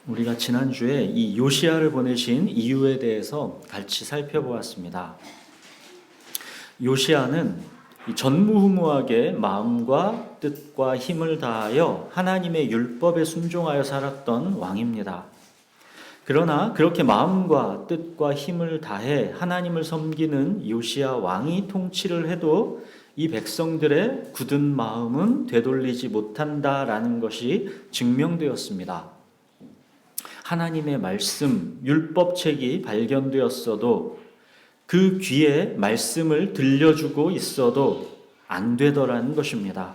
우리가 지난주에 이 요시야를 보내신 이유에 대해서 같이 살펴보았습니다. 요시야는 전무후무하게 마음과 뜻과 힘을 다하여 하나님의 율법에 순종하여 살았던 왕입니다. 그러나 그렇게 마음과 뜻과 힘을 다해 하나님을 섬기는 요시야 왕이 통치를 해도 이 백성들의 굳은 마음은 되돌리지 못한다라는 것이 증명되었습니다. 하나님의 말씀, 율법책이 발견되었어도 그 귀에 말씀을 들려주고 있어도 안 되더라는 것입니다.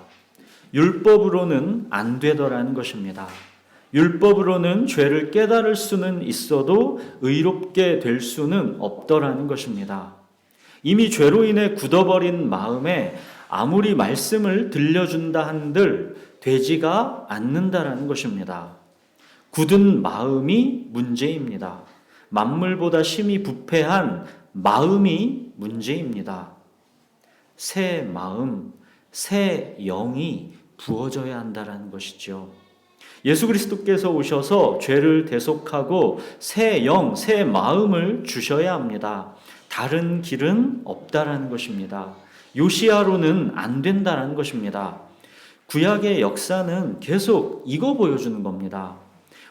율법으로는 안 되더라는 것입니다. 율법으로는 죄를 깨달을 수는 있어도 의롭게 될 수는 없더라는 것입니다. 이미 죄로 인해 굳어버린 마음에 아무리 말씀을 들려준다 한들 되지가 않는다라는 것입니다. 굳은 마음이 문제입니다. 만물보다 심히 부패한 마음이 문제입니다. 새 마음, 새 영이 부어져야 한다는 것이죠. 예수 그리스도께서 오셔서 죄를 대속하고 새 영, 새 마음을 주셔야 합니다. 다른 길은 없다라는 것입니다. 요시야로는 안 된다라는 것입니다. 구약의 역사는 계속 이거 보여주는 겁니다.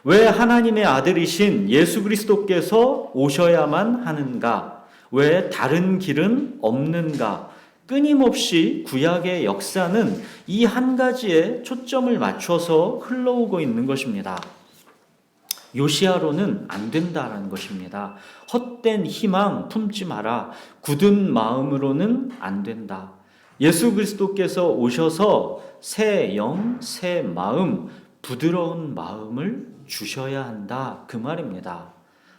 왜 하나님의 아들이신 예수 그리스도께서 오셔야만 하는가? 왜 다른 길은 없는가? 끊임없이 구약의 역사는 이 한 가지에 초점을 맞춰서 흘러오고 있는 것입니다. 요시야로는 안 된다라는 것입니다. 헛된 희망 품지 마라. 굳은 마음으로는 안 된다. 예수 그리스도께서 오셔서 새 영, 새 마음, 부드러운 마음을 주셔야 한다. 그 말입니다.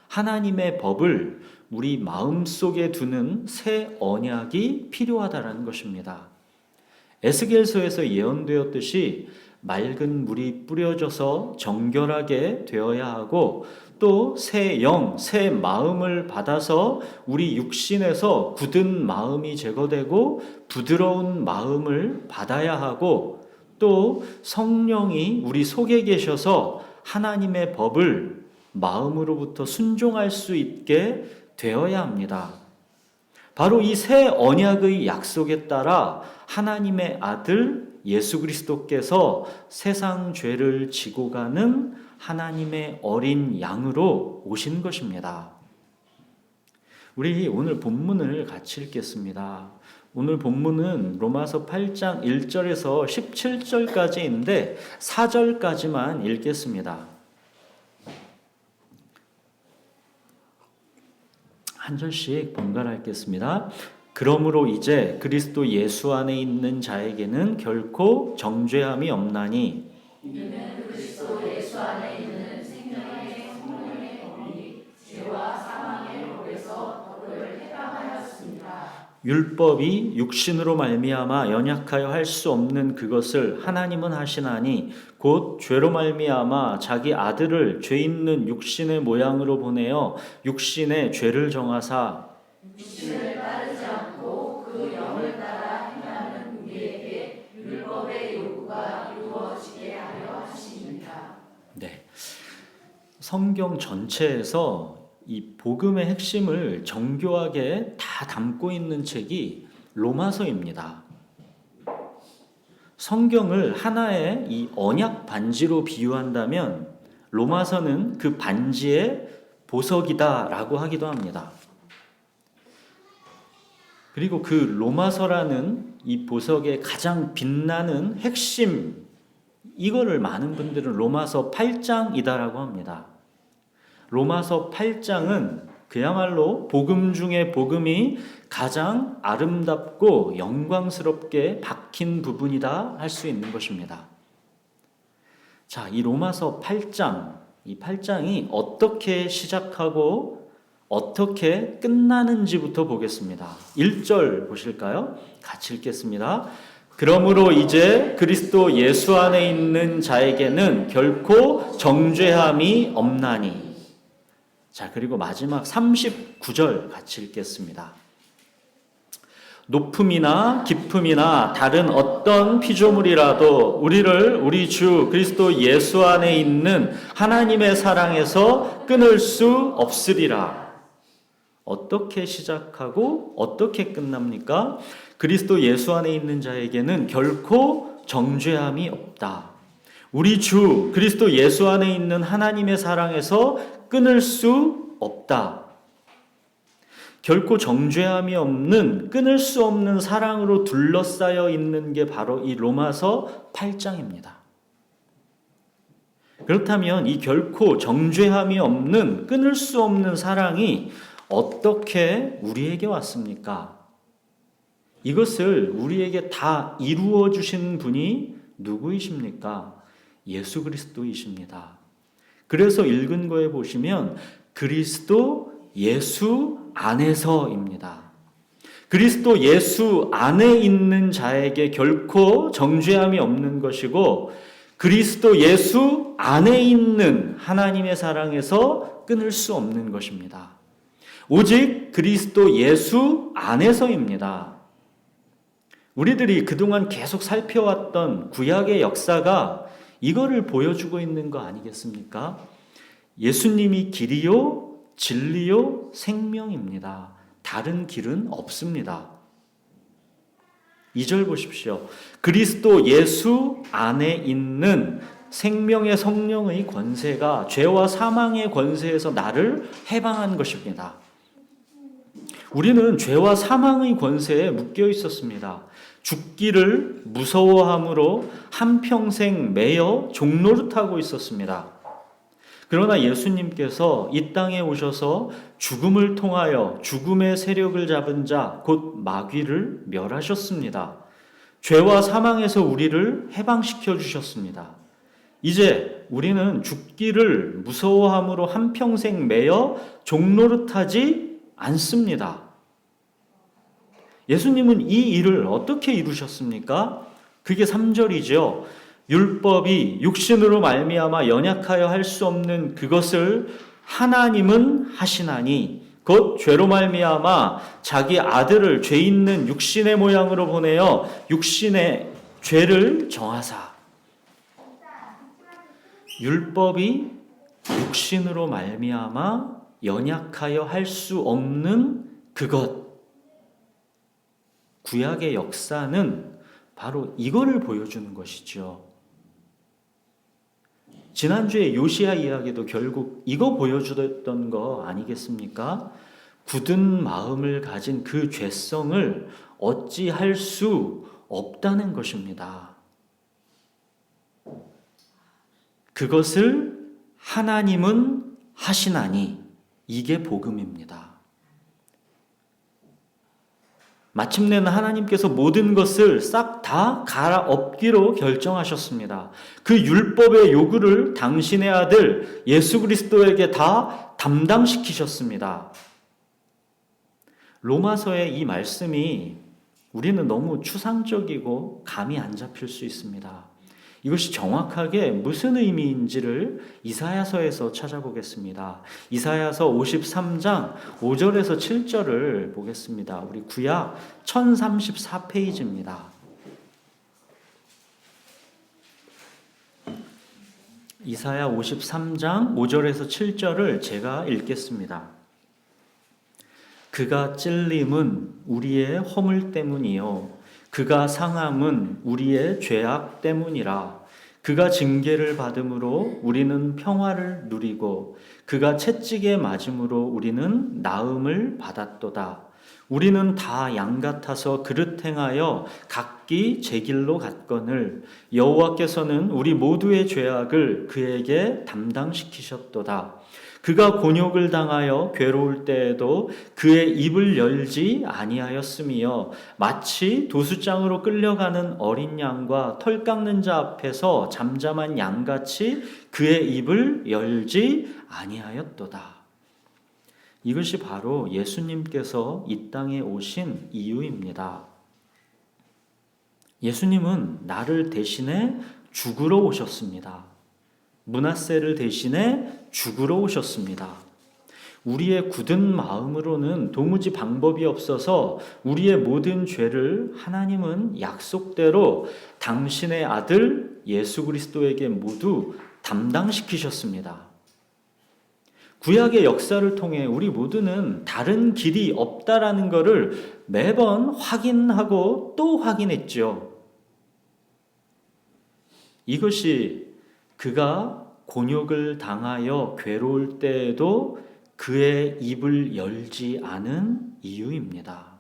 하나님의 법을 우리 마음속에 두는 새 언약이 필요하다는 것입니다. 에스겔서에서 예언되었듯이 맑은 물이 뿌려져서 정결하게 되어야 하고 또 새 영, 새 마음을 받아서 우리 육신에서 굳은 마음이 제거되고 부드러운 마음을 받아야 하고 또 성령이 우리 속에 계셔서 하나님의 법을 마음으로부터 순종할 수 있게 되어야 합니다. 바로 이 새 언약의 약속에 따라 하나님의 아들 예수 그리스도께서 세상 죄를 지고 가는 하나님의 어린 양으로 오신 것입니다. 우리 오늘 본문을 같이 읽겠습니다. 오늘 본문은 로마서 8장 1절에서 17절까지인데 4절까지만 읽겠습니다. 한 절씩 번갈아 읽겠습니다. 그러므로 이제 그리스도 예수 안에 있는 자에게는 결코 정죄함이 없나니 이는 그리스도 예수 안에 있는 생명의 성령의 법이 죄와 사망의 법에서 너를 해방하였습니다. 율법이 육신으로 말미암아 연약하여 할 수 없는 그것을 하나님은 하시나니 곧 죄로 말미암아 자기 아들을 죄 있는 육신의 모양으로 보내어 육신의 죄를 정하사 육신을 따르지 않고 그 영을 따라 행하는 우리에게 율법의 요구가 이루어지게 하려 하십니다. 네, 성경 전체에서 이 복음의 핵심을 정교하게 다 담고 있는 책이 로마서입니다. 성경을 하나의 이 언약 반지로 비유한다면 로마서는 그 반지의 보석이다라고 하기도 합니다. 그리고 그 로마서라는 이 보석의 가장 빛나는 핵심, 이거를 많은 분들은 로마서 8장이다라고 합니다. 로마서 8장은 그야말로 복음 중에 복음이 가장 아름답고 영광스럽게 박힌 부분이다 할 수 있는 것입니다. 자, 이 로마서 8장, 이 8장이 어떻게 시작하고 어떻게 끝나는지부터 보겠습니다. 1절 보실까요? 같이 읽겠습니다. 그러므로 이제 그리스도 예수 안에 있는 자에게는 결코 정죄함이 없나니. 자, 그리고 마지막 39절 같이 읽겠습니다. 높음이나 깊음이나 다른 어떤 피조물이라도 우리 주 그리스도 예수 안에 있는 하나님의 사랑에서 끊을 수 없으리라. 어떻게 시작하고 어떻게 끝납니까? 그리스도 예수 안에 있는 자에게는 결코 정죄함이 없다. 우리 주 그리스도 예수 안에 있는 하나님의 사랑에서 끊을 수 없다. 결코 정죄함이 없는 끊을 수 없는 사랑으로 둘러싸여 있는 게 바로 이 로마서 8장입니다. 그렇다면 이 결코 정죄함이 없는 끊을 수 없는 사랑이 어떻게 우리에게 왔습니까? 이것을 우리에게 다 이루어 주신 분이 누구이십니까? 예수 그리스도이십니다. 그래서 읽은 거에 보시면 그리스도 예수 안에서입니다. 그리스도 예수 안에 있는 자에게 결코 정죄함이 없는 것이고 그리스도 예수 안에 있는 하나님의 사랑에서 끊을 수 없는 것입니다. 오직 그리스도 예수 안에서입니다. 우리들이 그동안 계속 살펴왔던 구약의 역사가 이거를 보여주고 있는 거 아니겠습니까? 예수님이 길이요, 진리요, 생명입니다. 다른 길은 없습니다. 2절 보십시오. 그리스도 예수 안에 있는 생명의 성령의 권세가 죄와 사망의 권세에서 나를 해방한 것입니다. 우리는 죄와 사망의 권세에 묶여 있었습니다. 죽기를 무서워함으로 한평생 매여 종노릇하고 있었습니다. 그러나 예수님께서 이 땅에 오셔서 죽음을 통하여 죽음의 세력을 잡은 자, 곧 마귀를 멸하셨습니다. 죄와 사망에서 우리를 해방시켜 주셨습니다. 이제 우리는 죽기를 무서워함으로 한평생 매여 종노릇하지 않습니다. 예수님은 이 일을 어떻게 이루셨습니까? 그게 3절이죠. 율법이 육신으로 말미암아 연약하여 할 수 없는 그것을 하나님은 하시나니 곧 죄로 말미암아 자기 아들을 죄 있는 육신의 모양으로 보내어 육신의 죄를 정하사. 율법이 육신으로 말미암아 연약하여 할 수 없는 그것. 구약의 역사는 바로 이거를 보여주는 것이죠. 지난주에 요시야 이야기도 결국 이거 보여주던 거 아니겠습니까? 굳은 마음을 가진 그 죄성을 어찌할 수 없다는 것입니다. 그것을 하나님은 하시나니 이게 복음입니다. 마침내는 하나님께서 모든 것을 싹 다 갈아엎기로 결정하셨습니다. 그 율법의 요구를 당신의 아들 예수 그리스도에게 다 담당시키셨습니다. 로마서의 이 말씀이 우리는 너무 추상적이고 감이 안 잡힐 수 있습니다. 이것이 정확하게 무슨 의미인지를 이사야서에서 찾아보겠습니다. 이사야서 53장 5절에서 7절을 보겠습니다. 우리 구약 1034페이지입니다. 이사야 53장 5절에서 7절을 제가 읽겠습니다. 그가 찔림은 우리의 허물 때문이요 그가 상함은 우리의 죄악 때문이라. 그가 징계를 받음으로 우리는 평화를 누리고 그가 채찍에 맞음으로 우리는 나음을 받았도다. 우리는 다 양 같아서 그릇 행하여 각기 제 길로 갔거늘 여호와께서는 우리 모두의 죄악을 그에게 담당시키셨도다. 그가 곤욕을 당하여 괴로울 때에도 그의 입을 열지 아니하였으며 마치 도수장으로 끌려가는 어린 양과 털 깎는 자 앞에서 잠잠한 양같이 그의 입을 열지 아니하였도다. 이것이 바로 예수님께서 이 땅에 오신 이유입니다. 예수님은 나를 대신해 죽으러 오셨습니다. 므낫세를 대신해 죽으러 오셨습니다. 우리의 굳은 마음으로는 도무지 방법이 없어서 우리의 모든 죄를 하나님은 약속대로 당신의 아들 예수 그리스도에게 모두 담당시키셨습니다. 구약의 역사를 통해 우리 모두는 다른 길이 없다라는 것을 매번 확인하고 또 확인했죠. 이것이 그가 곤욕을 당하여 괴로울 때에도 그의 입을 열지 않은 이유입니다.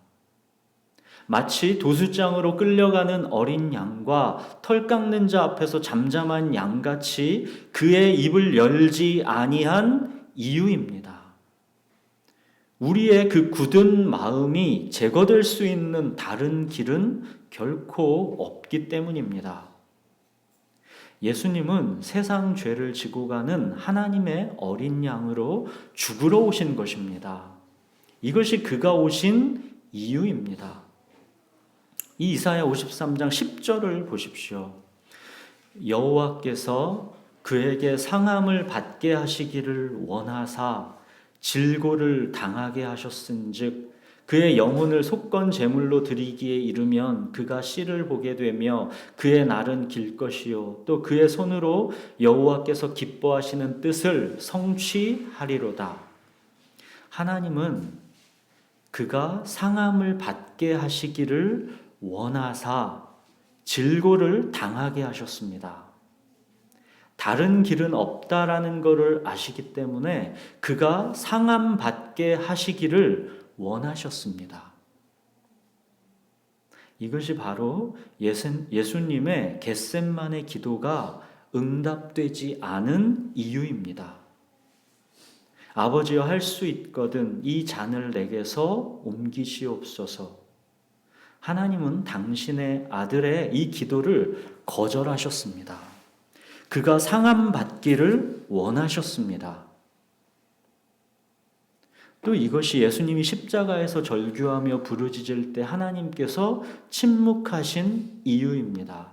마치 도수장으로 끌려가는 어린 양과 털 깎는 자 앞에서 잠잠한 양같이 그의 입을 열지 아니한 이유입니다. 우리의 그 굳은 마음이 제거될 수 있는 다른 길은 결코 없기 때문입니다. 예수님은 세상 죄를 지고 가는 하나님의 어린 양으로 죽으러 오신 것입니다. 이것이 그가 오신 이유입니다. 이 이사야 53장 10절을 보십시오. 여호와께서 그에게 상함을 받게 하시기를 원하사 질고를 당하게 하셨은즉 그의 영혼을 속건 제물로 드리기에 이르면 그가 씨를 보게 되며 그의 날은 길 것이요 또 그의 손으로 여호와께서 기뻐하시는 뜻을 성취하리로다. 하나님은 그가 상함을 받게 하시기를 원하사 질고를 당하게 하셨습니다. 다른 길은 없다라는 것을 아시기 때문에 그가 상함 받게 하시기를 원하셨습니다. 이것이 바로 예수님의 겟셋만의 기도가 응답되지 않은 이유입니다. 아버지여 할 수 있거든 이 잔을 내게서 옮기시옵소서. 하나님은 당신의 아들의 이 기도를 거절하셨습니다. 그가 상함 받기를 원하셨습니다. 또 이것이 예수님이 십자가에서 절규하며 부르짖을 때 하나님께서 침묵하신 이유입니다.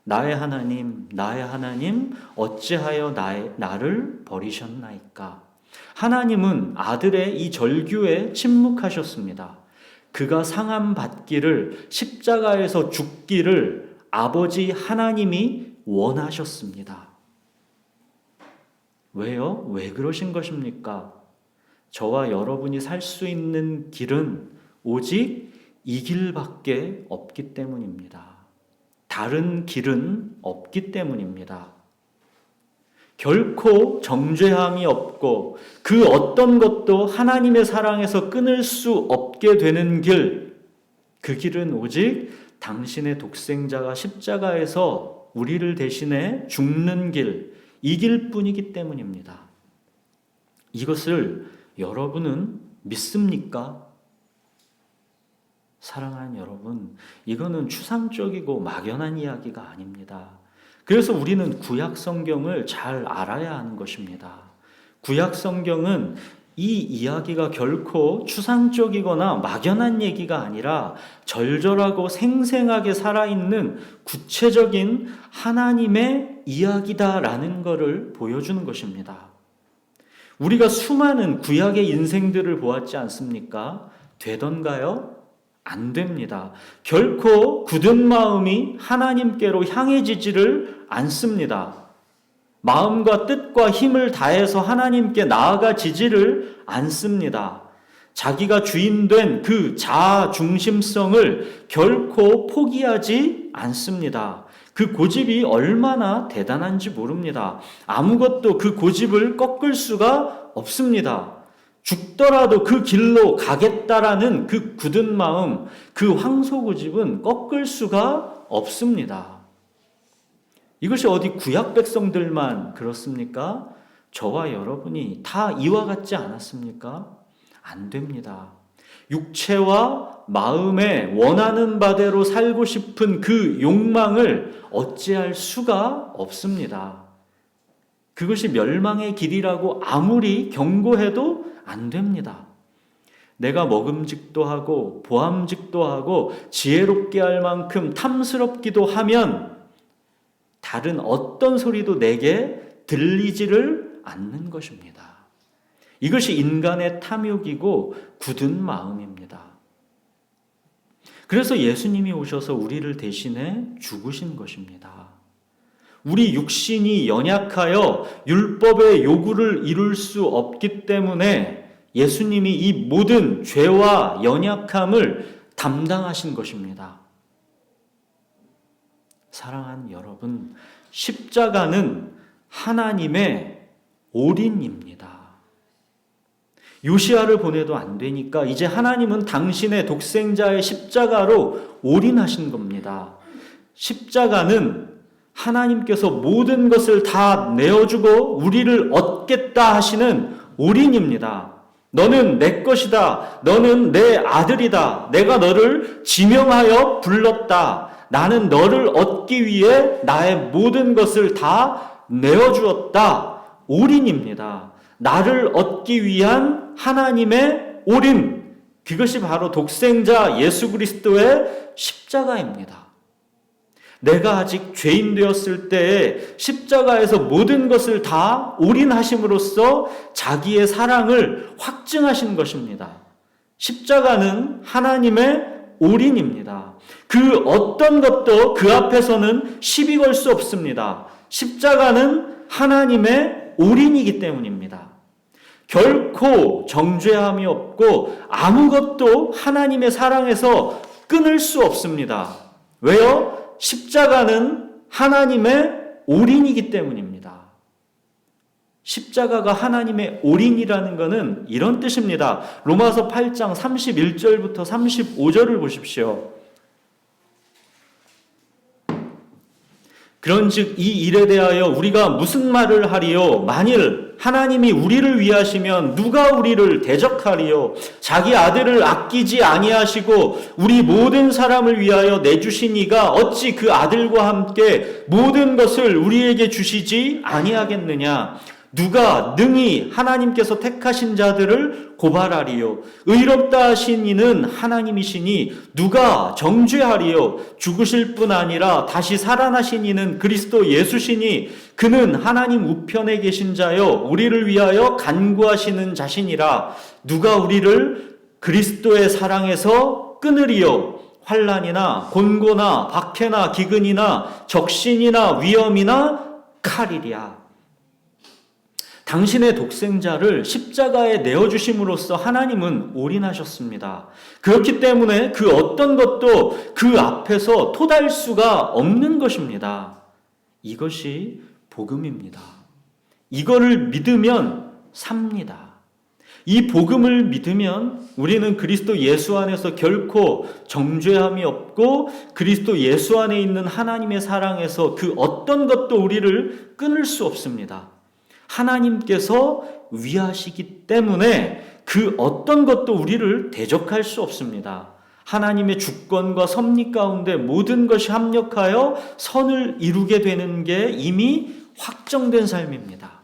나의 하나님, 어찌하여 나를 버리셨나이까? 하나님은 아들의 이 절규에 침묵하셨습니다. 그가 상함 받기를, 십자가에서 죽기를 아버지 하나님이 원하셨습니다. 왜요? 왜 그러신 것입니까? 저와 여러분이 살 수 있는 길은 오직 이 길밖에 없기 때문입니다. 다른 길은 없기 때문입니다. 결코 정죄함이 없고 그 어떤 것도 하나님의 사랑에서 끊을 수 없게 되는 길, 그 길은 오직 당신의 독생자가 십자가에서 우리를 대신해 죽는 길, 이 길뿐이기 때문입니다. 이것을 여러분은 믿습니까? 사랑하는 여러분, 이거는 추상적이고 막연한 이야기가 아닙니다. 그래서 우리는 구약 성경을 잘 알아야 하는 것입니다. 구약 성경은 이 이야기가 결코 추상적이거나 막연한 얘기가 아니라 절절하고 생생하게 살아있는 구체적인 하나님의 이야기다라는 것을 보여주는 것입니다. 우리가 수많은 구약의 인생들을 보았지 않습니까? 되던가요? 안 됩니다. 결코 굳은 마음이 하나님께로 향해지지를 않습니다. 마음과 뜻과 힘을 다해서 하나님께 나아가지지를 않습니다. 자기가 주인된 그 자아 중심성을 결코 포기하지 않습니다. 그 고집이 얼마나 대단한지 모릅니다. 아무것도 그 고집을 꺾을 수가 없습니다. 죽더라도 그 길로 가겠다라는 그 굳은 마음, 그 황소고집은 꺾을 수가 없습니다. 이것이 어디 구약 백성들만 그렇습니까? 저와 여러분이 다 이와 같지 않았습니까? 안 됩니다. 육체와 마음에 원하는 바대로 살고 싶은 그 욕망을 어찌할 수가 없습니다. 그것이 멸망의 길이라고 아무리 경고해도 안 됩니다. 내가 먹음직도 하고 보암직도 하고 지혜롭게 할 만큼 탐스럽기도 하면 다른 어떤 소리도 내게 들리지를 않는 것입니다. 이것이 인간의 탐욕이고 굳은 마음입니다. 그래서 예수님이 오셔서 우리를 대신해 죽으신 것입니다. 우리 육신이 연약하여 율법의 요구를 이룰 수 없기 때문에 예수님이 이 모든 죄와 연약함을 담당하신 것입니다. 사랑하는 여러분, 십자가는 하나님의 올인입니다. 요시야를 보내도 안 되니까 이제 하나님은 당신의 독생자의 십자가로 올인하신 겁니다. 십자가는 하나님께서 모든 것을 다 내어주고 우리를 얻겠다 하시는 올인입니다. 너는 내 것이다. 너는 내 아들이다. 내가 너를 지명하여 불렀다. 나는 너를 얻기 위해 나의 모든 것을 다 내어주었다. 올인입니다. 나를 얻기 위한 하나님의 올인. 그것이 바로 독생자 예수 그리스도의 십자가입니다. 내가 아직 죄인 되었을 때에 십자가에서 모든 것을 다 올인하심으로써 자기의 사랑을 확증하신 것입니다. 십자가는 하나님의 올인입니다. 그 어떤 것도 그 앞에서는 시비 걸 수 없습니다. 십자가는 하나님의 올인이기 때문입니다. 결코 정죄함이 없고 아무것도 하나님의 사랑에서 끊을 수 없습니다. 왜요? 십자가는 하나님의 올인이기 때문입니다. 십자가가 하나님의 올인이라는 것은 이런 뜻입니다. 로마서 8장 31절부터 35절을 보십시오. 그런즉 이 일에 대하여 우리가 무슨 말을 하리요? 만일 하나님이 우리를 위하시면 누가 우리를 대적하리요? 자기 아들을 아끼지 아니하시고 우리 모든 사람을 위하여 내주신 이가 어찌 그 아들과 함께 모든 것을 우리에게 주시지 아니하겠느냐? 누가 능히 하나님께서 택하신 자들을 고발하리요? 의롭다 하신 이는 하나님이시니 누가 정죄하리요? 죽으실 뿐 아니라 다시 살아나신 이는 그리스도 예수시니 그는 하나님 우편에 계신 자요 우리를 위하여 간구하시는 자신이라. 누가 우리를 그리스도의 사랑에서 끊으리요? 환난이나 곤고나 박해나 기근이나 적신이나 위험이나 칼이랴. 당신의 독생자를 십자가에 내어주심으로써 하나님은 올인하셨습니다. 그렇기 때문에 그 어떤 것도 그 앞에서 토달 수가 없는 것입니다. 이것이 복음입니다. 이거를 믿으면 삽니다. 이 복음을 믿으면 우리는 그리스도 예수 안에서 결코 정죄함이 없고 그리스도 예수 안에 있는 하나님의 사랑에서 그 어떤 것도 우리를 끊을 수 없습니다. 하나님께서 위하시기 때문에 그 어떤 것도 우리를 대적할 수 없습니다. 하나님의 주권과 섭리 가운데 모든 것이 합력하여 선을 이루게 되는 게 이미 확정된 삶입니다.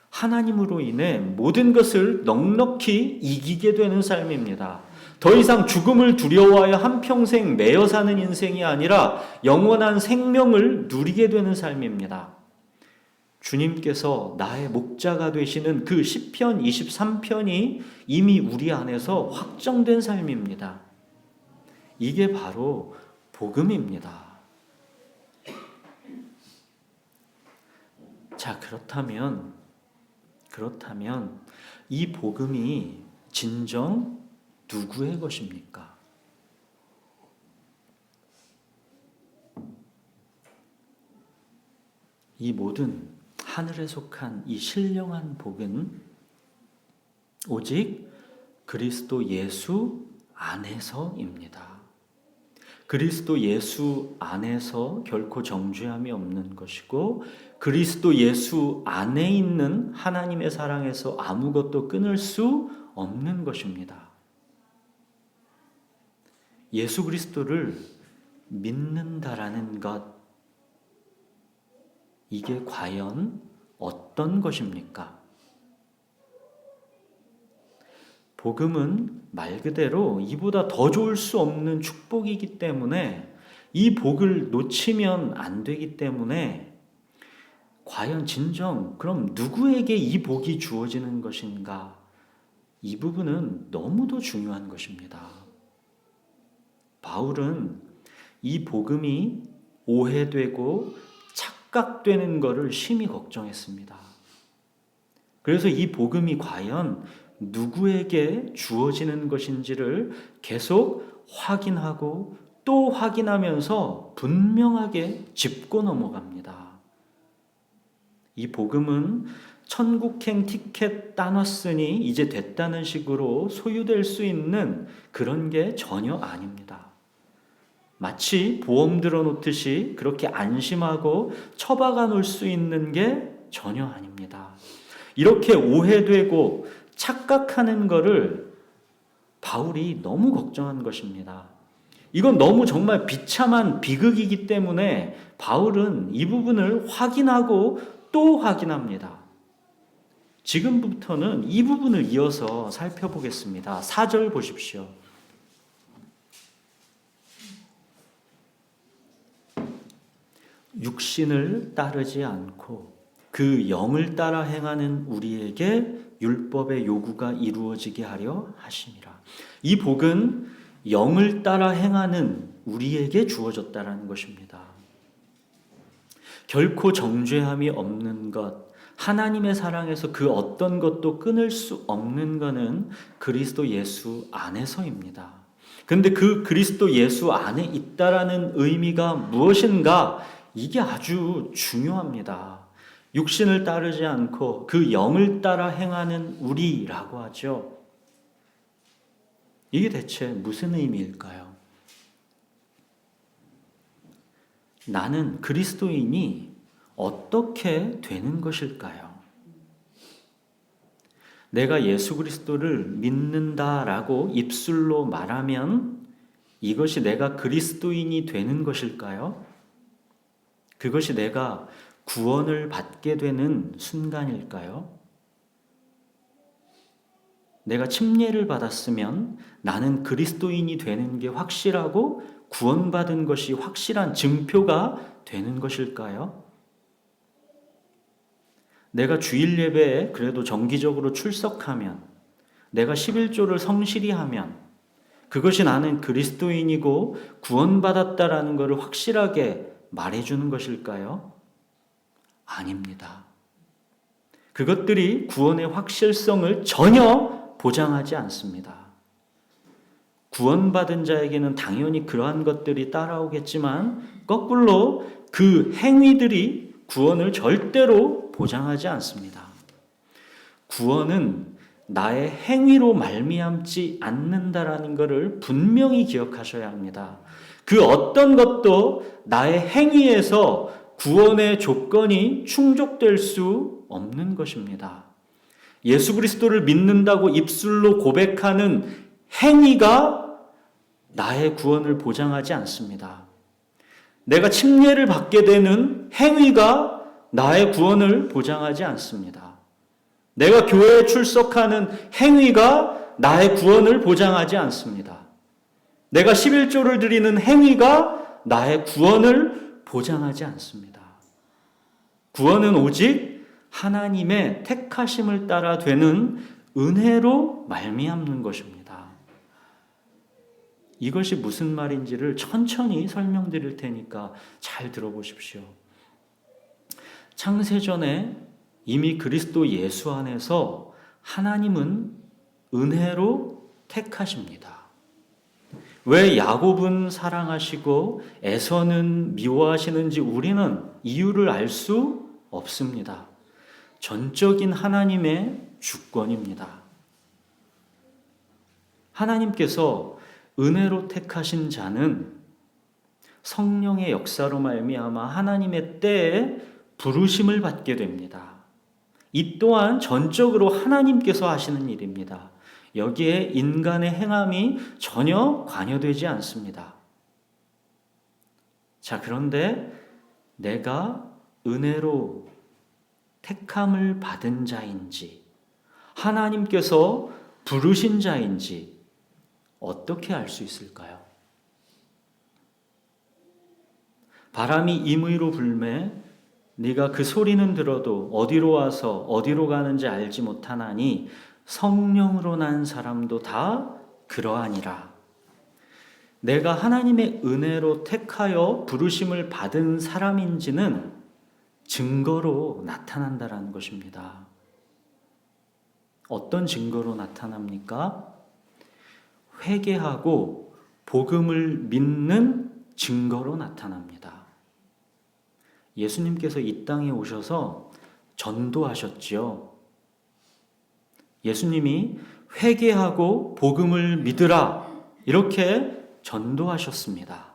하나님으로 인해 모든 것을 넉넉히 이기게 되는 삶입니다. 더 이상 죽음을 두려워하여 한평생 매여 사는 인생이 아니라 영원한 생명을 누리게 되는 삶입니다. 주님께서 나의 목자가 되시는 그 시편 23편이 이미 우리 안에서 확정된 삶입니다. 이게 바로 복음입니다. 자, 그렇다면 이 복음이 진정 누구의 것입니까? 이 모든 하늘에 속한 이 신령한 복은 오직 그리스도 예수 안에서입니다. 그리스도 예수 안에서 결코 정죄함이 없는 것이고 그리스도 예수 안에 있는 하나님의 사랑에서 아무것도 끊을 수 없는 것입니다. 예수 그리스도를 믿는다라는 것, 이게 과연 어떤 것입니까? 복음은 말 그대로 이보다 더 좋을 수 없는 축복이기 때문에 이 복을 놓치면 안 되기 때문에 과연 진정 그럼 누구에게 이 복이 주어지는 것인가? 이 부분은 너무도 중요한 것입니다. 바울은 이 복음이 오해되고 착각되는 것을 심히 걱정했습니다. 그래서 이 복음이 과연 누구에게 주어지는 것인지를 계속 확인하고 또 확인하면서 분명하게 짚고 넘어갑니다. 이 복음은 천국행 티켓 따놨으니 이제 됐다는 식으로 소유될 수 있는 그런 게 전혀 아닙니다. 마치 보험 들어놓듯이 그렇게 안심하고 처박아 놓을 수 있는 게 전혀 아닙니다. 이렇게 오해되고 착각하는 것을 바울이 너무 걱정한 것입니다. 이건 너무 정말 비참한 비극이기 때문에 바울은 이 부분을 확인하고 또 확인합니다. 지금부터는 이 부분을 이어서 살펴보겠습니다. 4절 보십시오. 육신을 따르지 않고 그 영을 따라 행하는 우리에게 율법의 요구가 이루어지게 하려 하심이라. 이 복은 영을 따라 행하는 우리에게 주어졌다는 것입니다. 결코 정죄함이 없는 것, 하나님의 사랑에서 그 어떤 것도 끊을 수 없는 것은 그리스도 예수 안에서입니다. 그런데 그 그리스도 예수 안에 있다라는 의미가 무엇인가? 이게 아주 중요합니다. 육신을 따르지 않고 그 영을 따라 행하는 우리라고 하죠. 이게 대체 무슨 의미일까요? 나는 그리스도인이 어떻게 되는 것일까요? 내가 예수 그리스도를 믿는다라고 입술로 말하면 이것이 내가 그리스도인이 되는 것일까요? 그것이 내가 구원을 받게 되는 순간일까요? 내가 침례를 받았으면 나는 그리스도인이 되는 게 확실하고 구원받은 것이 확실한 증표가 되는 것일까요? 내가 주일 예배에 그래도 정기적으로 출석하면, 내가 11조를 성실히 하면 그것이 나는 그리스도인이고 구원받았다라는 것을 확실하게 말해주는 것일까요? 아닙니다. 그것들이 구원의 확실성을 전혀 보장하지 않습니다. 구원받은 자에게는 당연히 그러한 것들이 따라오겠지만 거꾸로 그 행위들이 구원을 절대로 보장하지 않습니다. 구원은 나의 행위로 말미암지 않는다라는 것을 분명히 기억하셔야 합니다. 그 어떤 것도 나의 행위에서 구원의 조건이 충족될 수 없는 것입니다. 예수 그리스도를 믿는다고 입술로 고백하는 행위가 나의 구원을 보장하지 않습니다. 내가 침례를 받게 되는 행위가 나의 구원을 보장하지 않습니다. 내가 교회에 출석하는 행위가 나의 구원을 보장하지 않습니다. 내가 11조를 드리는 행위가 나의 구원을 보장하지 않습니다. 구원은 오직 하나님의 택하심을 따라 되는 은혜로 말미암는 것입니다. 이것이 무슨 말인지를 천천히 설명드릴 테니까 잘 들어보십시오. 창세전에 이미 그리스도 예수 안에서 하나님은 은혜로 택하십니다. 왜 야곱은 사랑하시고 에서는 미워하시는지 우리는 이유를 알 수 없습니다. 전적인 하나님의 주권입니다. 하나님께서 은혜로 택하신 자는 성령의 역사로 말미암아 하나님의 때에 부르심을 받게 됩니다. 이 또한 전적으로 하나님께서 하시는 일입니다. 여기에 인간의 행함이 전혀 관여되지 않습니다. 자, 그런데 내가 은혜로 택함을 받은 자인지 하나님께서 부르신 자인지 어떻게 알 수 있을까요? 바람이 임의로 불매 네가 그 소리는 들어도 어디로 와서 어디로 가는지 알지 못하나니 성령으로 난 사람도 다 그러하니라. 내가 하나님의 은혜로 택하여 부르심을 받은 사람인지는 증거로 나타난다라는 것입니다. 어떤 증거로 나타납니까? 회개하고 복음을 믿는 증거로 나타납니다. 예수님께서 이 땅에 오셔서 전도하셨지요. 예수님이 회개하고 복음을 믿으라 이렇게 전도하셨습니다.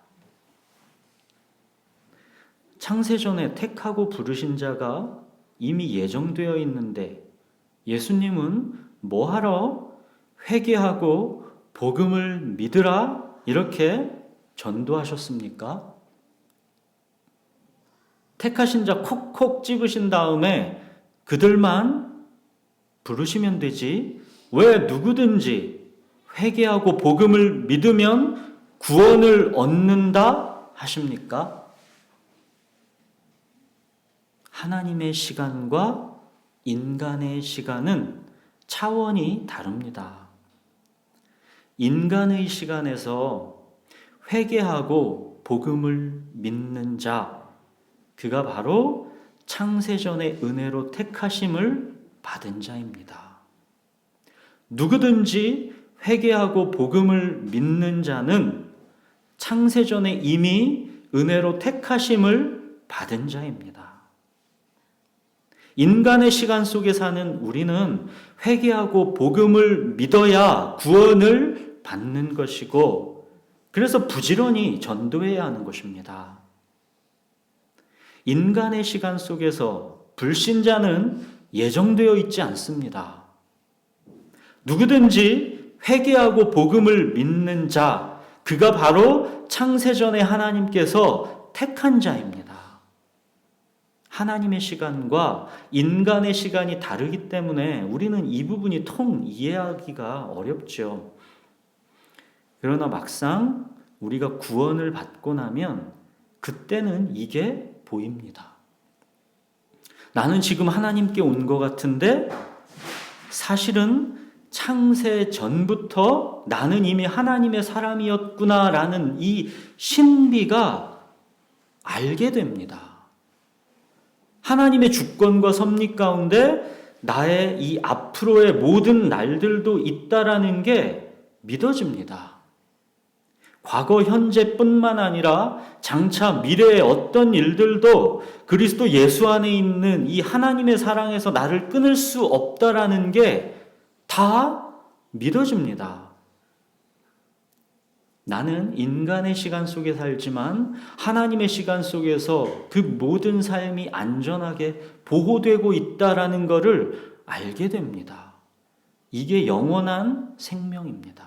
창세전에 택하고 부르신 자가 이미 예정되어 있는데 예수님은 뭐하러 회개하고 복음을 믿으라 이렇게 전도하셨습니까? 택하신 자 콕콕 집으신 다음에 그들만 부르시면 되지 왜 누구든지 회개하고 복음을 믿으면 구원을 얻는다 하십니까? 하나님의 시간과 인간의 시간은 차원이 다릅니다. 인간의 시간에서 회개하고 복음을 믿는 자, 그가 바로 창세전의 은혜로 택하심을 받은 자입니다. 누구든지 회개하고 복음을 믿는 자는 창세전에 이미 은혜로 택하심을 받은 자입니다. 인간의 시간 속에 사는 우리는 회개하고 복음을 믿어야 구원을 받는 것이고 그래서 부지런히 전도해야 하는 것입니다. 인간의 시간 속에서 불신자는 예정되어 있지 않습니다. 누구든지 회개하고 복음을 믿는 자, 그가 바로 창세전에 하나님께서 택한 자입니다. 하나님의 시간과 인간의 시간이 다르기 때문에 우리는 이 부분이 통 이해하기가 어렵죠. 그러나 막상 우리가 구원을 받고 나면 그때는 이게 보입니다. 나는 지금 하나님께 온 것 같은데 사실은 창세 전부터 나는 이미 하나님의 사람이었구나라는 이 신비가 알게 됩니다. 하나님의 주권과 섭리 가운데 나의 이 앞으로의 모든 날들도 있다라는 게 믿어집니다. 과거, 현재뿐만 아니라 장차 미래의 어떤 일들도 그리스도 예수 안에 있는 이 하나님의 사랑에서 나를 끊을 수 없다라는 게 다 믿어집니다. 나는 인간의 시간 속에 살지만 하나님의 시간 속에서 그 모든 삶이 안전하게 보호되고 있다라는 것을 알게 됩니다. 이게 영원한 생명입니다.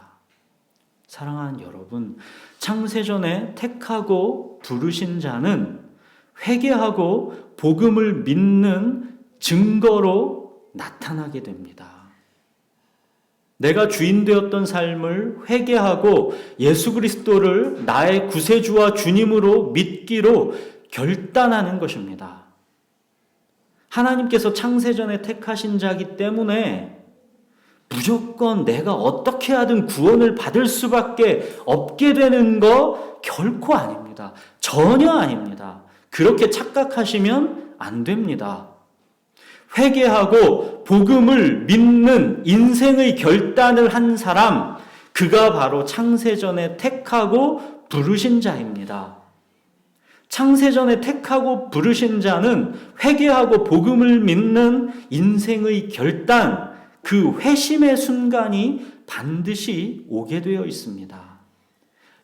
사랑하는 여러분, 창세전에 택하고 부르신 자는 회개하고 복음을 믿는 증거로 나타나게 됩니다. 내가 주인 되었던 삶을 회개하고 예수 그리스도를 나의 구세주와 주님으로 믿기로 결단하는 것입니다. 하나님께서 창세전에 택하신 자이기 때문에 무조건 내가 어떻게 하든 구원을 받을 수밖에 없게 되는 거 결코 아닙니다. 전혀 아닙니다. 그렇게 착각하시면 안 됩니다. 회개하고 복음을 믿는 인생의 결단을 한 사람, 그가 바로 창세전에 택하고 부르신 자입니다. 창세전에 택하고 부르신 자는 회개하고 복음을 믿는 인생의 결단, 그 회심의 순간이 반드시 오게 되어 있습니다.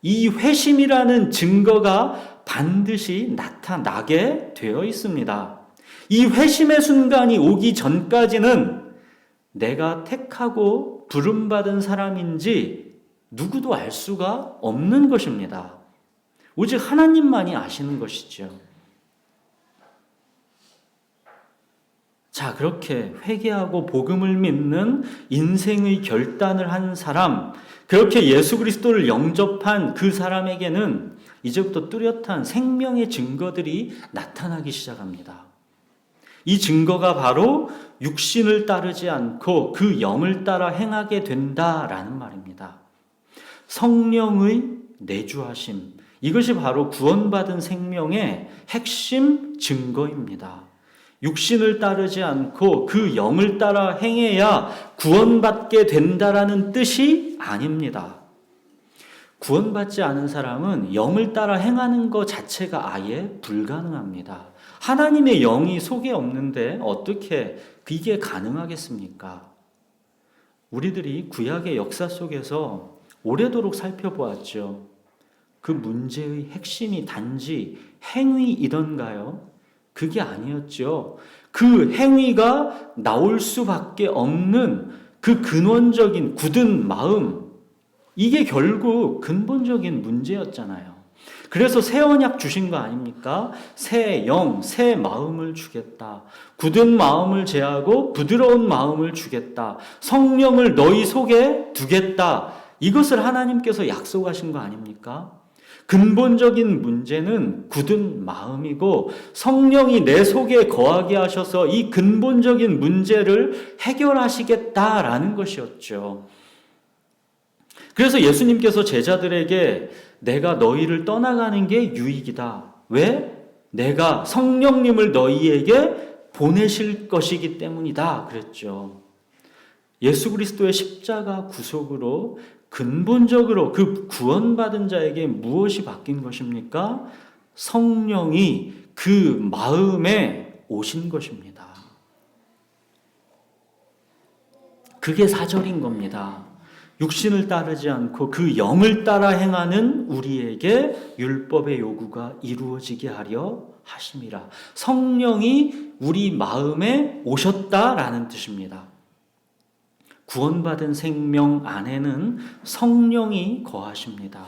이 회심이라는 증거가 반드시 나타나게 되어 있습니다. 이 회심의 순간이 오기 전까지는 내가 택하고 부름받은 사람인지 누구도 알 수가 없는 것입니다. 오직 하나님만이 아시는 것이죠. 자, 그렇게 회개하고 복음을 믿는 인생의 결단을 한 사람, 그렇게 예수 그리스도를 영접한 그 사람에게는 이제부터 뚜렷한 생명의 증거들이 나타나기 시작합니다. 이 증거가 바로 육신을 따르지 않고 그 영을 따라 행하게 된다라는 말입니다. 성령의 내주하심, 이것이 바로 구원받은 생명의 핵심 증거입니다. 육신을 따르지 않고 그 영을 따라 행해야 구원받게 된다라는 뜻이 아닙니다. 구원받지 않은 사람은 영을 따라 행하는 것 자체가 아예 불가능합니다. 하나님의 영이 속에 없는데 어떻게 이게 가능하겠습니까? 우리들이 구약의 역사 속에서 오래도록 살펴보았죠. 그 문제의 핵심이 단지 행위이던가요? 그게 아니었죠. 그 행위가 나올 수밖에 없는 그 근원적인 굳은 마음, 이게 결국 근본적인 문제였잖아요. 그래서 새 언약 주신 거 아닙니까? 새 영, 새 마음을 주겠다. 굳은 마음을 제하고 부드러운 마음을 주겠다. 성령을 너희 속에 두겠다. 이것을 하나님께서 약속하신 거 아닙니까? 근본적인 문제는 굳은 마음이고 성령이 내 속에 거하게 하셔서 이 근본적인 문제를 해결하시겠다라는 것이었죠. 그래서 예수님께서 제자들에게 내가 너희를 떠나가는 게 유익이다. 왜? 내가 성령님을 너희에게 보내실 것이기 때문이다. 그랬죠. 예수 그리스도의 십자가 구속으로 근본적으로 그 구원받은 자에게 무엇이 바뀐 것입니까? 성령이 그 마음에 오신 것입니다. 그게 사절인 겁니다. 육신을 따르지 않고 그 영을 따라 행하는 우리에게 율법의 요구가 이루어지게 하려 하심이라. 성령이 우리 마음에 오셨다라는 뜻입니다. 구원받은 생명 안에는 성령이 거하십니다.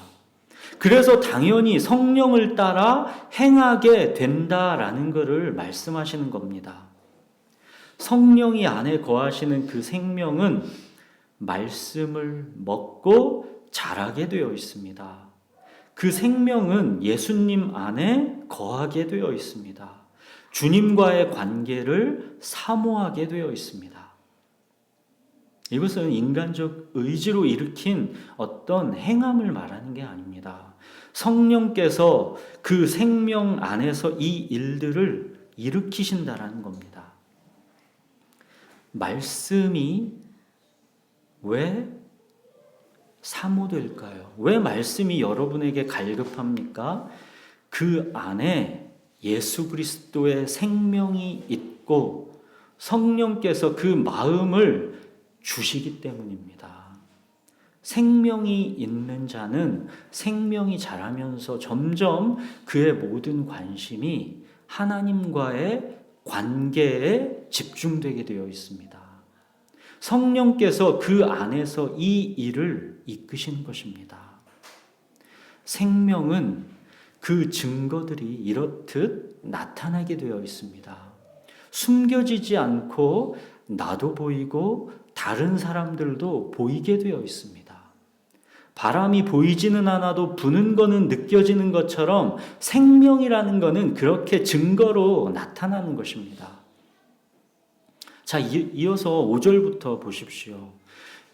그래서 당연히 성령을 따라 행하게 된다라는 것을 말씀하시는 겁니다. 성령이 안에 거하시는 그 생명은 말씀을 먹고 자라게 되어 있습니다. 그 생명은 예수님 안에 거하게 되어 있습니다. 주님과의 관계를 사모하게 되어 있습니다. 이것은 인간적 의지로 일으킨 어떤 행함을 말하는 게 아닙니다. 성령께서 그 생명 안에서 이 일들을 일으키신다라는 겁니다. 말씀이 왜 사모될까요? 왜 말씀이 여러분에게 갈급합니까? 그 안에 예수 그리스도의 생명이 있고 성령께서 그 마음을 주시기 때문입니다. 생명이 있는 자는 생명이 자라면서 점점 그의 모든 관심이 하나님과의 관계에 집중되게 되어 있습니다. 성령께서 그 안에서 이 일을 이끄시는 것입니다. 생명은 그 증거들이 이렇듯 나타나게 되어 있습니다. 숨겨지지 않고 나도 보이고 다른 사람들도 보이게 되어 있습니다. 바람이 보이지는 않아도 부는 거는 느껴지는 것처럼 생명이라는 것은 그렇게 증거로 나타나는 것입니다. 자, 이어서 5절부터 보십시오.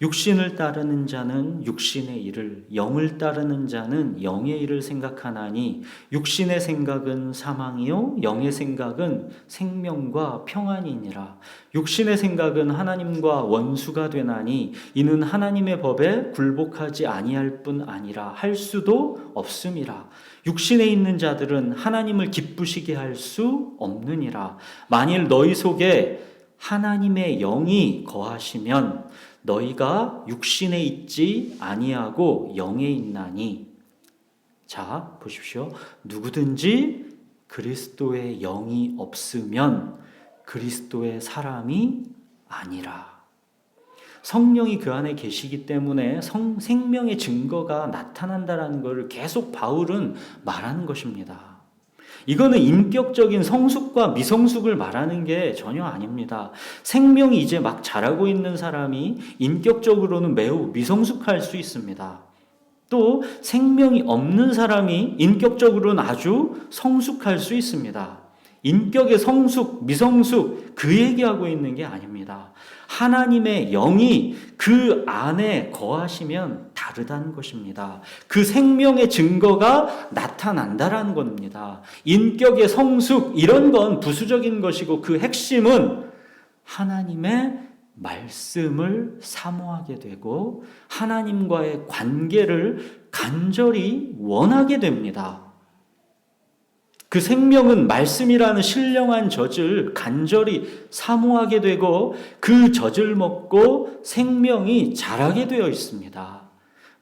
육신을 따르는 자는 육신의 일을, 영을 따르는 자는 영의 일을 생각하나니 육신의 생각은 사망이요 영의 생각은 생명과 평안이니라. 육신의 생각은 하나님과 원수가 되나니 이는 하나님의 법에 굴복하지 아니할 뿐 아니라 할 수도 없음이라. 육신에 있는 자들은 하나님을 기쁘시게 할 수 없느니라. 만일 너희 속에 하나님의 영이 거하시면 너희가 육신에 있지 아니하고 영에 있나니. 자, 보십시오. 누구든지 그리스도의 영이 없으면 그리스도의 사람이 아니라. 성령이 그 안에 계시기 때문에 생명의 증거가 나타난다는 것을 계속 바울은 말하는 것입니다. 이거는 인격적인 성숙과 미성숙을 말하는 게 전혀 아닙니다. 생명이 이제 막 자라고 있는 사람이 인격적으로는 매우 미성숙할 수 있습니다. 또 생명이 없는 사람이 인격적으로는 아주 성숙할 수 있습니다. 인격의 성숙, 미성숙 그 얘기하고 있는 게 아닙니다. 하나님의 영이 그 안에 거하시면 다르다는 것입니다. 그 생명의 증거가 나타난다라는 겁니다. 인격의 성숙 이런 건 부수적인 것이고 그 핵심은 하나님의 말씀을 사모하게 되고 하나님과의 관계를 간절히 원하게 됩니다. 그 생명은 말씀이라는 신령한 젖을 간절히 사모하게 되고 그 젖을 먹고 생명이 자라게 되어 있습니다.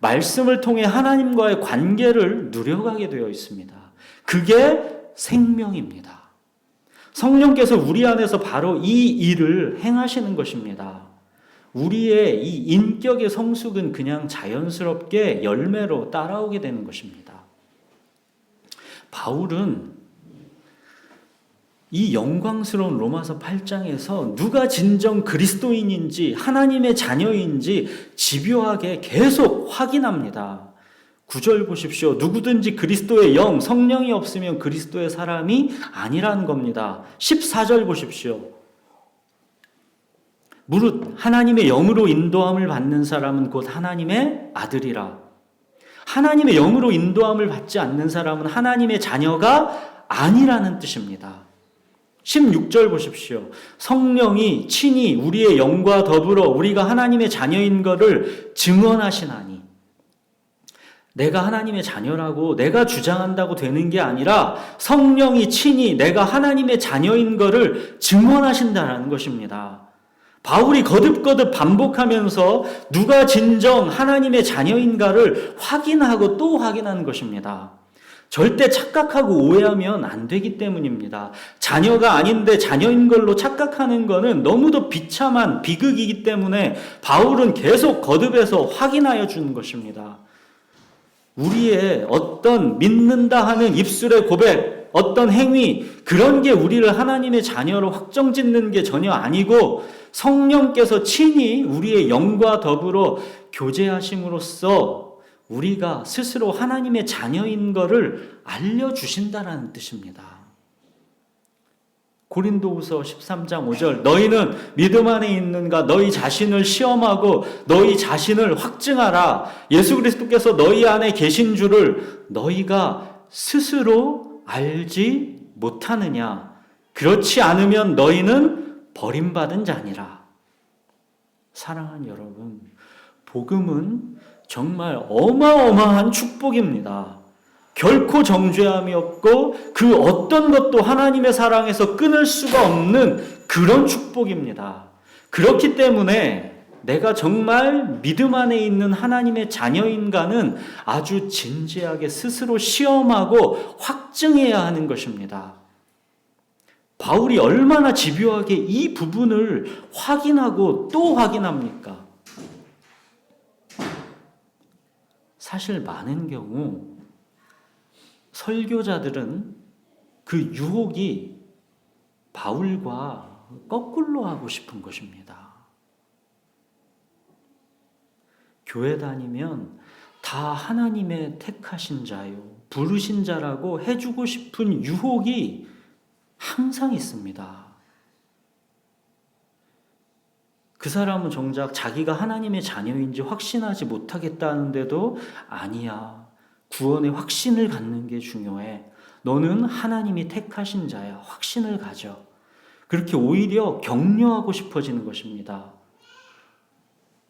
말씀을 통해 하나님과의 관계를 누려가게 되어 있습니다. 그게 생명입니다. 성령께서 우리 안에서 바로 이 일을 행하시는 것입니다. 우리의 이 인격의 성숙은 그냥 자연스럽게 열매로 따라오게 되는 것입니다. 바울은 이 영광스러운 로마서 8장에서 누가 진정 그리스도인인지 하나님의 자녀인지 집요하게 계속 확인합니다. 9절 보십시오. 누구든지 그리스도의 영, 성령이 없으면 그리스도의 사람이 아니라는 겁니다. 14절 보십시오. 무릇 하나님의 영으로 인도함을 받는 사람은 곧 하나님의 아들이라. 하나님의 영으로 인도함을 받지 않는 사람은 하나님의 자녀가 아니라는 뜻입니다. 16절 보십시오. 성령이 친히 우리의 영과 더불어 우리가 하나님의 자녀인 것을 증언하시나니. 내가 하나님의 자녀라고 내가 주장한다고 되는 게 아니라 성령이 친히 내가 하나님의 자녀인 것을 증언하신다는 것입니다. 바울이 거듭거듭 반복하면서 누가 진정 하나님의 자녀인가를 확인하고 또 확인하는 것입니다. 절대 착각하고 오해하면 안 되기 때문입니다. 자녀가 아닌데 자녀인 걸로 착각하는 것은 너무도 비참한 비극이기 때문에 바울은 계속 거듭해서 확인하여 주는 것입니다. 우리의 어떤 믿는다 하는 입술의 고백, 어떤 행위, 그런 게 우리를 하나님의 자녀로 확정짓는 게 전혀 아니고 성령께서 친히 우리의 영과 더불어 교제하심으로써 우리가 스스로 하나님의 자녀인 것을 알려주신다는 뜻입니다. 고린도후서 13장 5절 너희는 믿음 안에 있는가 너희 자신을 시험하고 너희 자신을 확증하라. 예수 그리스도께서 너희 안에 계신 줄을 너희가 스스로 알지 못하느냐. 그렇지 않으면 너희는 버림받은 자니라. 사랑하는 여러분, 복음은 정말 어마어마한 축복입니다. 결코 정죄함이 없고 그 어떤 것도 하나님의 사랑에서 끊을 수가 없는 그런 축복입니다. 그렇기 때문에 내가 정말 믿음 안에 있는 하나님의 자녀인가는 아주 진지하게 스스로 시험하고 확증해야 하는 것입니다. 바울이 얼마나 집요하게 이 부분을 확인하고 또 확인합니까? 사실 많은 경우 설교자들은 그 유혹이 바울과 거꾸로 하고 싶은 것입니다. 교회 다니면 다 하나님의 택하신 자요, 부르신 자라고 해주고 싶은 유혹이 항상 있습니다. 그 사람은 정작 자기가 하나님의 자녀인지 확신하지 못하겠다는데도 아니야. 구원의 확신을 갖는 게 중요해. 너는 하나님이 택하신 자야. 확신을 가져. 그렇게 오히려 격려하고 싶어지는 것입니다.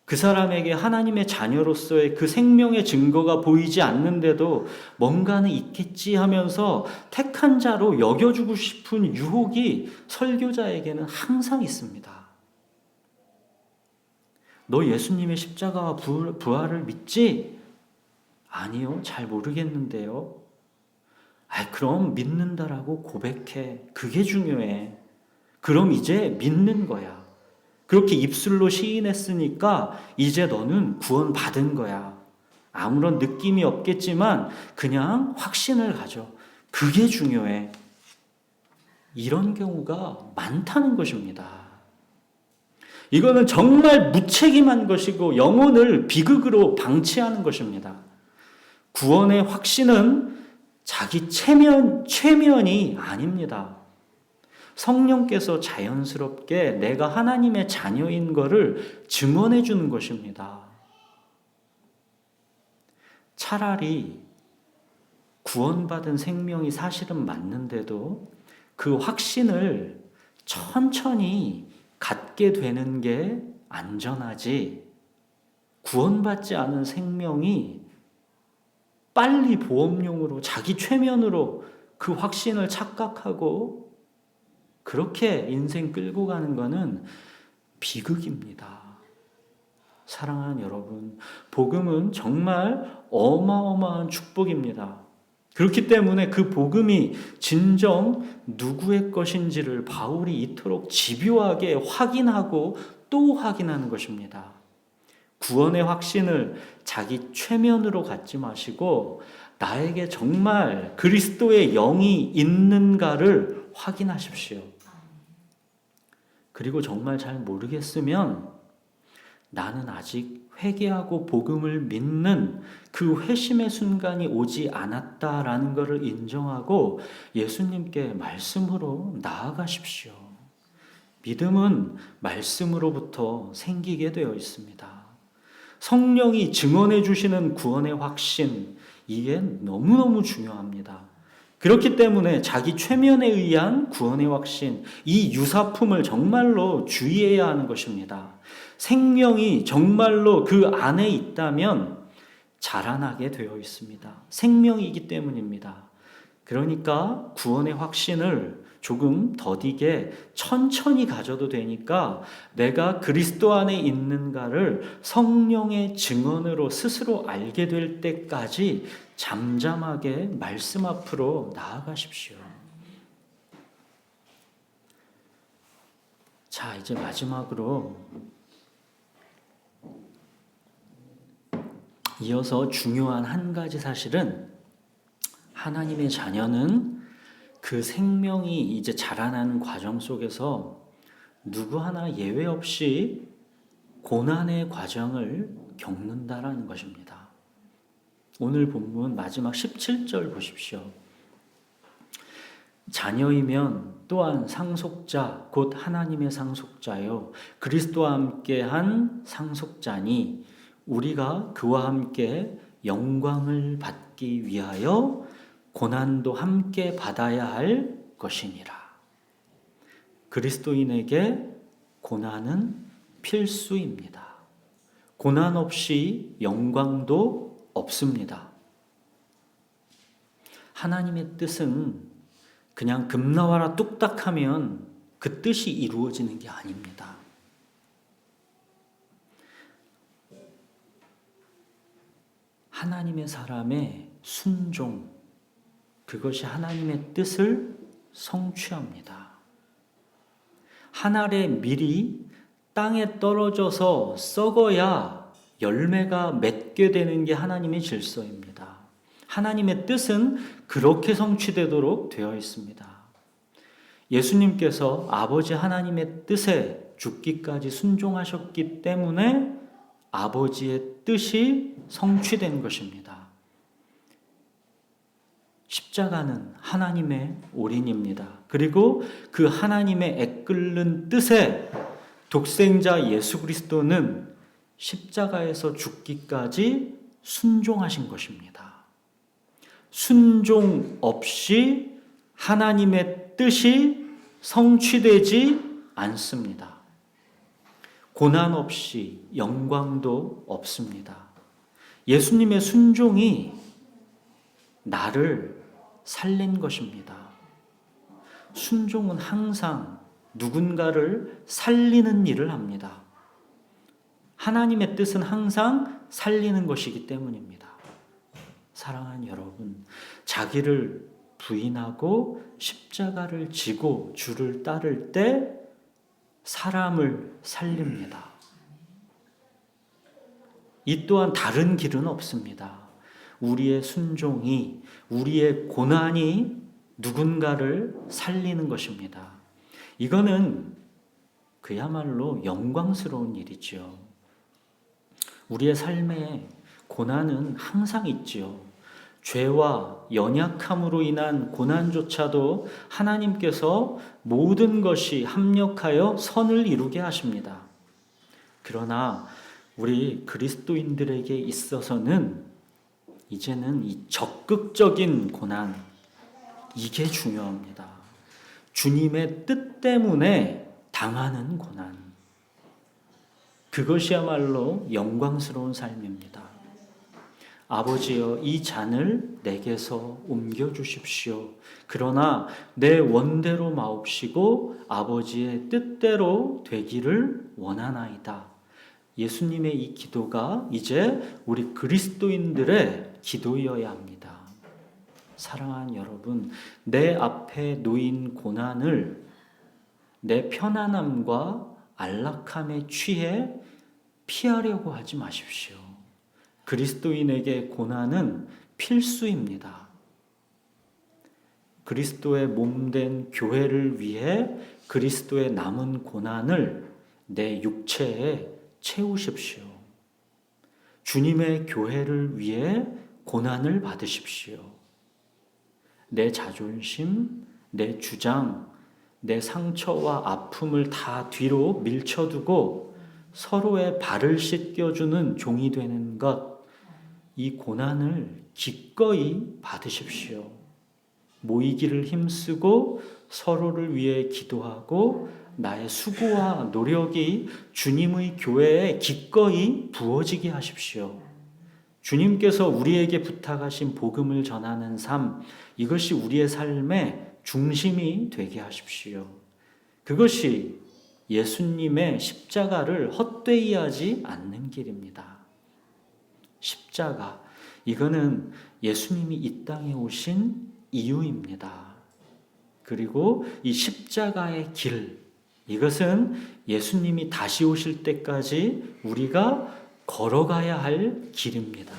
그 사람에게 하나님의 자녀로서의 그 생명의 증거가 보이지 않는데도 뭔가는 있겠지 하면서 택한 자로 여겨주고 싶은 유혹이 설교자에게는 항상 있습니다. 너 예수님의 십자가와 부활을 믿지? 아니요, 잘 모르겠는데요. 그럼 믿는다라고 고백해. 그게 중요해. 그럼 이제 믿는 거야. 그렇게 입술로 시인했으니까 이제 너는 구원 받은 거야. 아무런 느낌이 없겠지만 그냥 확신을 가져. 그게 중요해. 이런 경우가 많다는 것입니다. 이거는 정말 무책임한 것이고 영혼을 비극으로 방치하는 것입니다. 구원의 확신은 자기 최면이 아닙니다. 성령께서 자연스럽게 내가 하나님의 자녀인 것을 증언해 주는 것입니다. 차라리 구원받은 생명이 사실은 맞는데도 그 확신을 천천히 갖게 되는 게 안전하지, 구원받지 않은 생명이 빨리 보험용으로 자기 최면으로 그 확신을 착각하고 그렇게 인생 끌고 가는 것은 비극입니다. 사랑하는 여러분, 복음은 정말 어마어마한 축복입니다. 그렇기 때문에 그 복음이 진정 누구의 것인지를 바울이 이토록 집요하게 확인하고 또 확인하는 것입니다. 구원의 확신을 자기 최면으로 갖지 마시고 나에게 정말 그리스도의 영이 있는가를 확인하십시오. 그리고 정말 잘 모르겠으면 나는 아직 회개하고 복음을 믿는 그 회심의 순간이 오지 않았다라는 것을 인정하고 예수님께 말씀으로 나아가십시오. 믿음은 말씀으로부터 생기게 되어 있습니다. 성령이 증언해 주시는 구원의 확신, 이게 너무너무 중요합니다. 그렇기 때문에 자기 최면에 의한 구원의 확신, 이 유사품을 정말로 주의해야 하는 것입니다. 생명이 정말로 그 안에 있다면 자라나게 되어 있습니다. 생명이기 때문입니다. 그러니까 구원의 확신을 조금 더디게 천천히 가져도 되니까 내가 그리스도 안에 있는가를 성령의 증언으로 스스로 알게 될 때까지 잠잠하게 말씀 앞으로 나아가십시오. 자, 이제 마지막으로 이어서 중요한 한 가지 사실은 하나님의 자녀는 그 생명이 이제 자라나는 과정 속에서 누구 하나 예외 없이 고난의 과정을 겪는다라는 것입니다. 오늘 본문 마지막 17절 보십시오. 자녀이면 또한 상속자 곧 하나님의 상속자요 그리스도와 함께한 상속자니 우리가 그와 함께 영광을 받기 위하여 고난도 함께 받아야 할 것이니라. 그리스도인에게 고난은 필수입니다. 고난 없이 영광도 없습니다. 하나님의 뜻은 그냥 금나와라 뚝딱 하면 그 뜻이 이루어지는 게 아닙니다. 하나님의 사람의 순종, 그것이 하나님의 뜻을 성취합니다. 한 알의 밀이 땅에 떨어져서 썩어야 열매가 맺게 되는 게 하나님의 질서입니다. 하나님의 뜻은 그렇게 성취되도록 되어 있습니다. 예수님께서 아버지 하나님의 뜻에 죽기까지 순종하셨기 때문에 아버지의 뜻이 성취된 것입니다. 십자가는 하나님의 올인입니다. 그리고 그 하나님의 애끓는 뜻에 독생자 예수 그리스도는 십자가에서 죽기까지 순종하신 것입니다. 순종 없이 하나님의 뜻이 성취되지 않습니다. 고난 없이 영광도 없습니다. 예수님의 순종이 나를 살린 것입니다. 순종은 항상 누군가를 살리는 일을 합니다. 하나님의 뜻은 항상 살리는 것이기 때문입니다. 사랑하는 여러분, 자기를 부인하고 십자가를 지고 주를 따를 때 사람을 살립니다. 이 또한 다른 길은 없습니다. 우리의 순종이, 우리의 고난이 누군가를 살리는 것입니다. 이거는 그야말로 영광스러운 일이죠. 우리의 삶에 고난은 항상 있지요. 죄와 연약함으로 인한 고난조차도 하나님께서 모든 것이 합력하여 선을 이루게 하십니다. 그러나 우리 그리스도인들에게 있어서는 이제는 이 적극적인 고난, 이게 중요합니다. 주님의 뜻 때문에 당하는 고난. 그것이야말로 영광스러운 삶입니다. 아버지여, 이 잔을 내게서 옮겨주십시오. 그러나 내 원대로 마옵시고 아버지의 뜻대로 되기를 원하나이다. 예수님의 이 기도가 이제 우리 그리스도인들의 기도여야 합니다. 사랑하는 여러분, 내 앞에 놓인 고난을 내 편안함과 안락함에 취해 피하려고 하지 마십시오. 그리스도인에게 고난은 필수입니다. 그리스도의 몸된 교회를 위해 그리스도의 남은 고난을 내 육체에 채우십시오. 주님의 교회를 위해 고난을 받으십시오. 내 자존심, 내 주장, 내 상처와 아픔을 다 뒤로 밀쳐두고 서로의 발을 씻겨주는 종이 되는 것, 이 고난을 기꺼이 받으십시오. 모이기를 힘쓰고 서로를 위해 기도하고 나의 수고와 노력이 주님의 교회에 기꺼이 부어지게 하십시오. 주님께서 우리에게 부탁하신 복음을 전하는 삶, 이것이 우리의 삶의 중심이 되게 하십시오. 그것이 예수님의 십자가를 헛되이 하지 않는 길입니다. 십자가, 이거는 예수님이 이 땅에 오신 이유입니다. 그리고 이 십자가의 길, 이것은 예수님이 다시 오실 때까지 우리가 걸어가야 할 길입니다.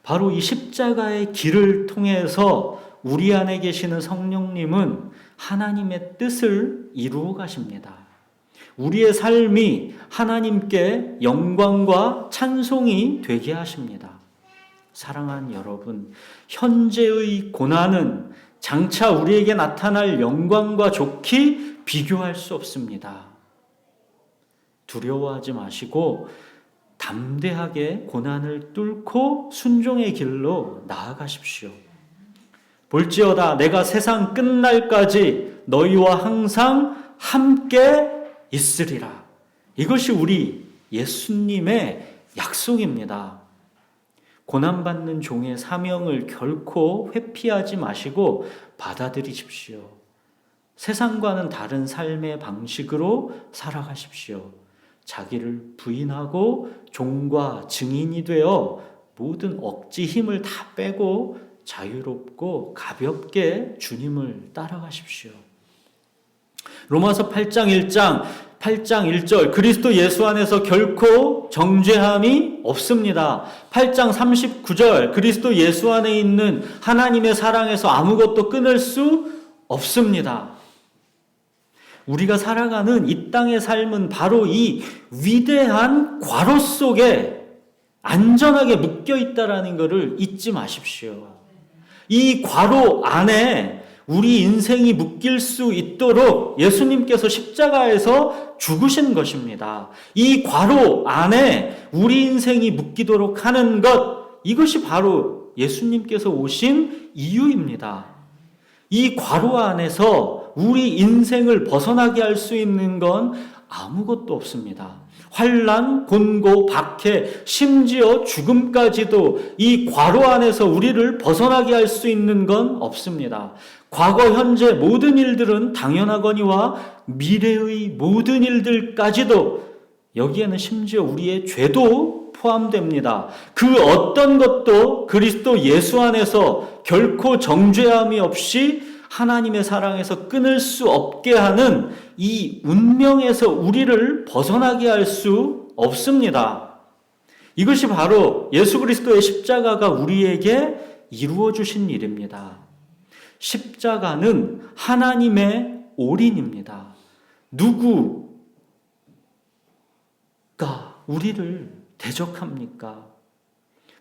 바로 이 십자가의 길을 통해서 우리 안에 계시는 성령님은 하나님의 뜻을 이루어 가십니다. 우리의 삶이 하나님께 영광과 찬송이 되게 하십니다. 사랑하는 여러분, 현재의 고난은 장차 우리에게 나타날 영광과 좋게 비교할 수 없습니다. 두려워하지 마시고 담대하게 고난을 뚫고 순종의 길로 나아가십시오. 볼지어다 내가 세상 끝날까지 너희와 항상 함께 있으리라. 이것이 우리 예수님의 약속입니다. 고난받는 종의 사명을 결코 회피하지 마시고 받아들이십시오. 세상과는 다른 삶의 방식으로 살아가십시오. 자기를 부인하고 종과 증인이 되어 모든 억지 힘을 다 빼고 자유롭고 가볍게 주님을 따라가십시오. 로마서 8장 1절 그리스도 예수 안에서 결코 정죄함이 없습니다. 8장 39절 그리스도 예수 안에 있는 하나님의 사랑에서 아무것도 끊을 수 없습니다. 우리가 살아가는 이 땅의 삶은 바로 이 위대한 괄호 속에 안전하게 묶여 있다라는 것을 잊지 마십시오. 이 괄호 안에 우리 인생이 묶일 수 있도록 예수님께서 십자가에서 죽으신 것입니다. 이 괄호 안에 우리 인생이 묶이도록 하는 것, 이것이 바로 예수님께서 오신 이유입니다. 이 괄호 안에서 우리 인생을 벗어나게 할 수 있는 건 아무것도 없습니다. 환난, 곤고, 박해, 심지어 죽음까지도 이 괄호 안에서 우리를 벗어나게 할 수 있는 건 없습니다. 과거, 현재 모든 일들은 당연하거니와 미래의 모든 일들까지도 여기에는 심지어 우리의 죄도 포함됩니다. 그 어떤 것도 그리스도 예수 안에서 결코 정죄함이 없이 하나님의 사랑에서 끊을 수 없게 하는 이 운명에서 우리를 벗어나게 할 수 없습니다. 이것이 바로 예수 그리스도의 십자가가 우리에게 이루어 주신 일입니다. 십자가는 하나님의 올인입니다. 누구가 우리를 대적합니까?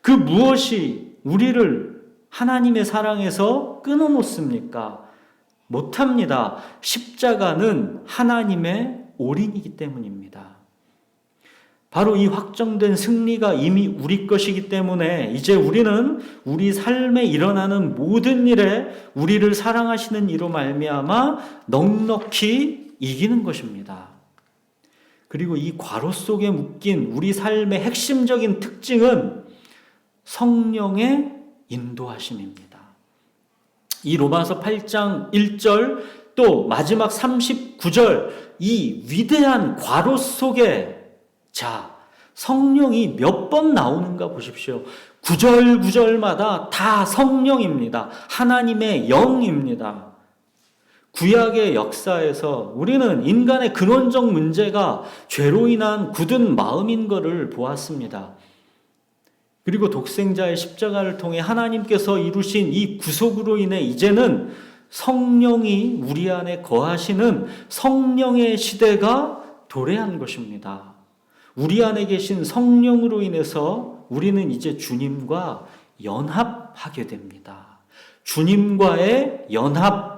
그 무엇이 우리를 하나님의 사랑에서 끊어놓습니까? 못합니다. 십자가는 하나님의 올인이기 때문입니다. 바로 이 확정된 승리가 이미 우리 것이기 때문에 이제 우리는 우리 삶에 일어나는 모든 일에 우리를 사랑하시는 이로 말미암아 넉넉히 이기는 것입니다. 그리고 이 괄호 속에 묶인 우리 삶의 핵심적인 특징은 성령의 인도하심입니다. 이 로마서 8장 1절 또 마지막 39절 이 위대한 괄호 속에 성령이 몇 번 나오는가 보십시오. 구절마다 다 성령입니다. 하나님의 영입니다. 구약의 역사에서 우리는 인간의 근원적 문제가 죄로 인한 굳은 마음인 것을 보았습니다. 그리고 독생자의 십자가를 통해 하나님께서 이루신 이 구속으로 인해 이제는 성령이 우리 안에 거하시는 성령의 시대가 도래한 것입니다. 우리 안에 계신 성령으로 인해서 우리는 이제 주님과 연합하게 됩니다. 주님과의 연합,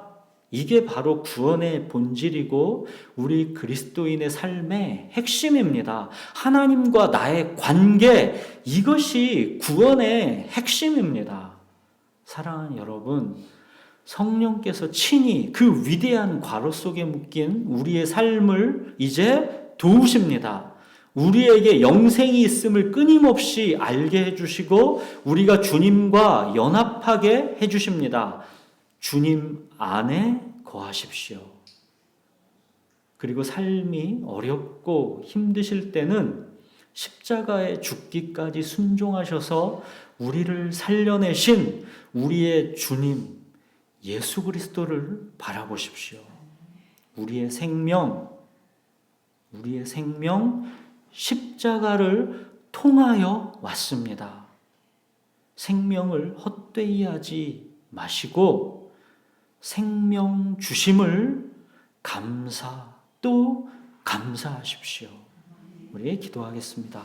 이게 바로 구원의 본질이고 우리 그리스도인의 삶의 핵심입니다. 하나님과 나의 관계, 이것이 구원의 핵심입니다. 사랑하는 여러분, 성령께서 친히 그 위대한 괄호 속에 묶인 우리의 삶을 이제 도우십니다. 우리에게 영생이 있음을 끊임없이 알게 해주시고 우리가 주님과 연합하게 해주십니다. 주님 안에 거하십시오. 그리고 삶이 어렵고 힘드실 때는 십자가에 죽기까지 순종하셔서 우리를 살려내신 우리의 주님 예수 그리스도를 바라보십시오. 우리의 생명 십자가를 통하여 왔습니다. 생명을 헛되이 하지 마시고 생명 주심을 감사하십시오. 우리 기도하겠습니다.